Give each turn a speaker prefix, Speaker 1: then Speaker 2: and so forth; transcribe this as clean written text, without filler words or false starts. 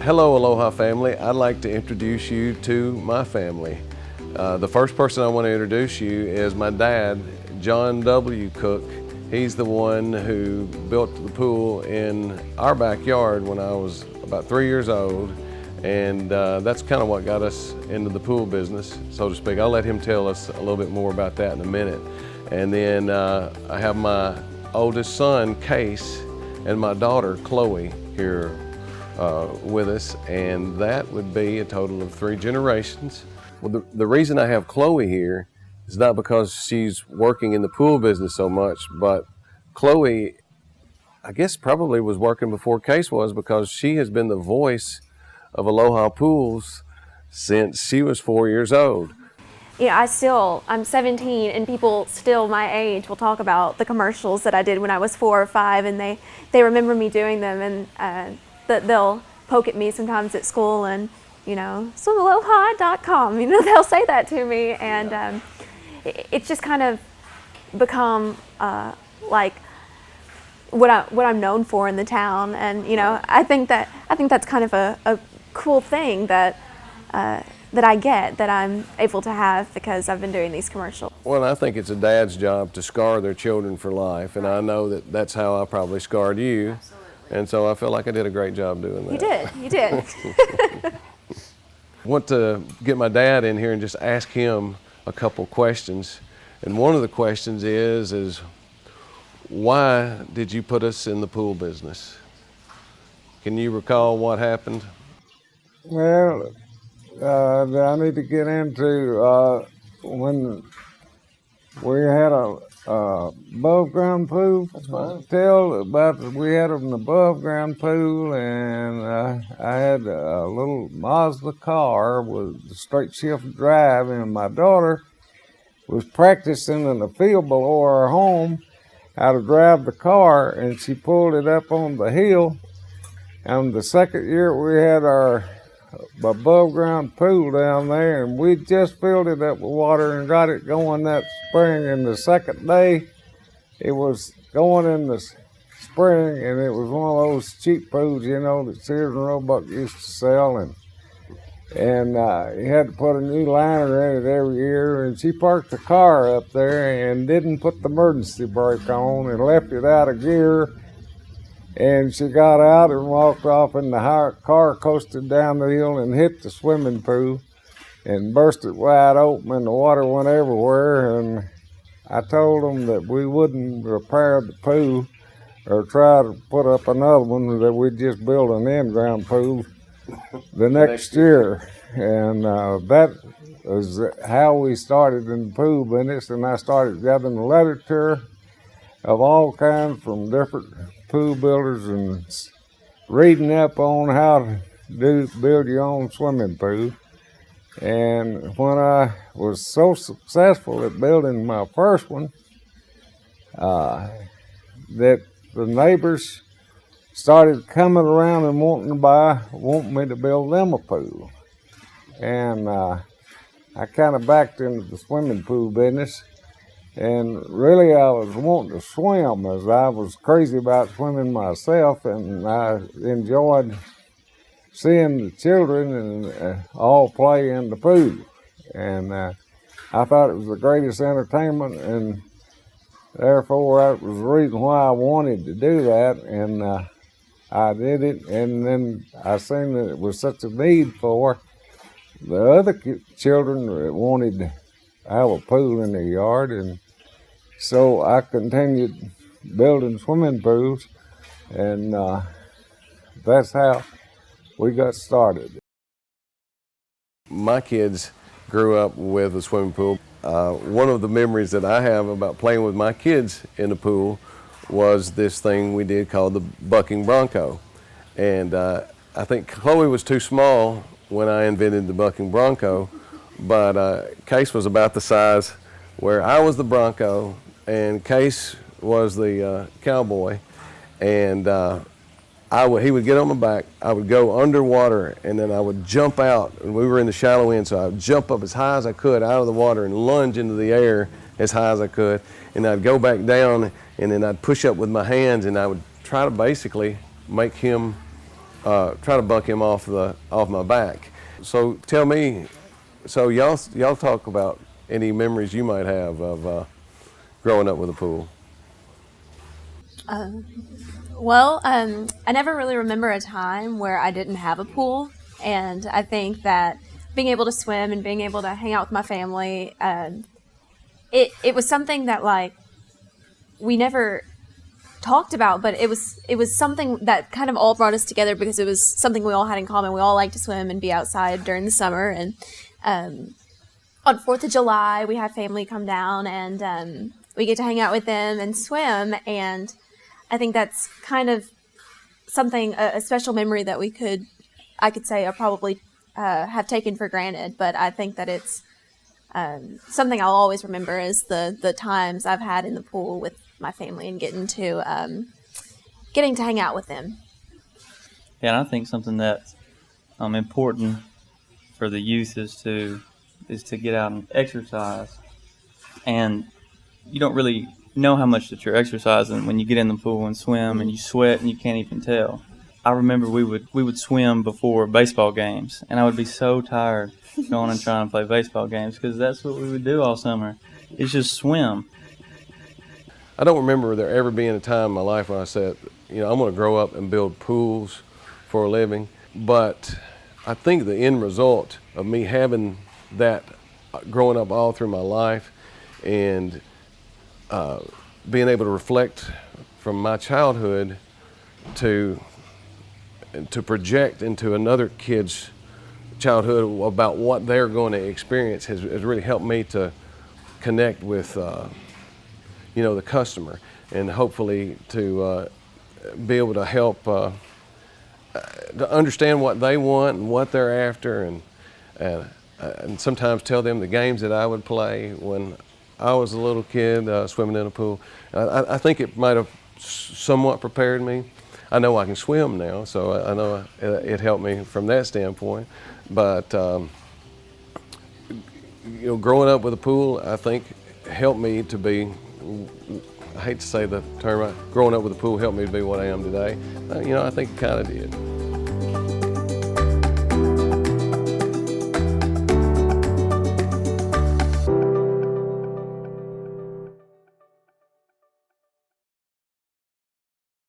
Speaker 1: Hello, Aloha family. I'd like to introduce you to my family. The first person I want to introduce you is my dad, John W. Cook. He's the one who built the pool in our backyard when I was about 3 years old, and that's kind of what got us into the pool business, so to speak. I'll let him tell us a little bit more about that in a minute. And then I have my oldest son, Case, and my daughter, Chloe, here with us, and that would be a total of 3 generations. Well, the reason I have Chloe here is not because she's working in the pool business so much, but Chloe, I guess, probably was working before Case was, because she has been the voice of Aloha Pools since she was 4 years old.
Speaker 2: Yeah, I'm 17, and people still my age will talk about the commercials that I did when I was 4 or 5, and they remember me doing them, and they'll poke at me sometimes at school, and swimaloha.com, they'll say that to me, and it's just kind of become like what I'm known for in the town, and I think that's kind of a cool thing that that I'm able to have because I've been doing these commercials.
Speaker 1: Well, I think it's a dad's job to scar their children for life, and I know that that's how I probably scarred you. Absolutely. And so I feel like I did a great job doing that.
Speaker 2: You did.
Speaker 1: I want to get my dad in here and just ask him a couple questions. And one of the questions is why did you put us in the pool business? Can you recall what happened?
Speaker 3: Well, I need to get into when we had a above ground pool.
Speaker 1: That's fine.
Speaker 3: Tell about we had an above ground pool, and I had a little Mazda car with a straight shift drive, and my daughter was practicing in the field below our home how to drive the car, and she pulled it up on the hill. And the second year we had our above ground pool down there, and we just filled it up with water and got it going that spring. And the second day it was going in the spring, and it was one of those cheap pools, that Sears and Roebuck used to sell, and you had to put a new liner in it every year. And she parked the car up there and didn't put the emergency brake on and left it out of gear. And she got out and walked off, and the car coasted down the hill and hit the swimming pool and burst it wide open, and the water went everywhere. And I told them that we wouldn't repair the pool or try to put up another one, that we'd just build an in-ground pool the next year. And that was how we started in the pool business. And I started gathering literature of all kinds from different pool builders and reading up on how to build your own swimming pool. And when I was so successful at building my first one, that the neighbors started coming around and wanting me to build them a pool. And I kind of backed into the swimming pool business. And really, I was wanting to swim, as I was crazy about swimming myself, and I enjoyed seeing the children and all play in the pool. And I thought it was the greatest entertainment, and therefore that was the reason why I wanted to do that. And I did it, and then I seen that it was such a need for the other children that wanted to have a pool in their yard. And so I continued building swimming pools, and that's how we got started.
Speaker 1: My kids grew up with a swimming pool. One of the memories that I have about playing with my kids in the pool was this thing we did called the bucking bronco. And I think Chloe was too small when I invented the bucking bronco, but Case was about the size where I was the bronco and Case was the cowboy. And he would get on my back, I would go underwater, and then I would jump out, and we were in the shallow end, so I would jump up as high as I could out of the water and lunge into the air as high as I could, and I'd go back down, and then I'd push up with my hands, and I would try to basically make him try to buck him off my back. So tell me, so y'all talk about any memories you might have of growing up with a pool.
Speaker 2: Well, I never really remember a time where I didn't have a pool, and I think that being able to swim and being able to hang out with my family, it was something that like we never talked about, but it was something that kind of all brought us together because it was something we all had in common. We all liked to swim and be outside during the summer, and on 4th of July we have family come down and we get to hang out with them and swim, and I think that's kind of something, a special memory that I could say I probably have taken for granted, but I think that it's something I'll always remember is the times I've had in the pool with my family and getting to hang out with them.
Speaker 4: Yeah, and I think something that's important for the youth is to get out and exercise. And you don't really know how much that you're exercising when you get in the pool and swim and you sweat and you can't even tell. I remember we would swim before baseball games, and I would be so tired going and trying to play baseball games because that's what we would do all summer. It's just swim.
Speaker 1: I don't remember there ever being a time in my life when I said, I'm going to grow up and build pools for a living. But I think the end result of me having that growing up all through my life and being able to reflect from my childhood to project into another kid's childhood about what they're going to experience has really helped me to connect with the customer, and hopefully to be able to help to understand what they want and what they're after, and sometimes tell them the games that I would play when I was a little kid swimming in a pool. I think it might have somewhat prepared me. I know I can swim now, so I know it helped me from that standpoint. But growing up with a pool, I think helped me to be. I hate to say the term, growing up with a pool helped me to be what I am today. I think it kind of did.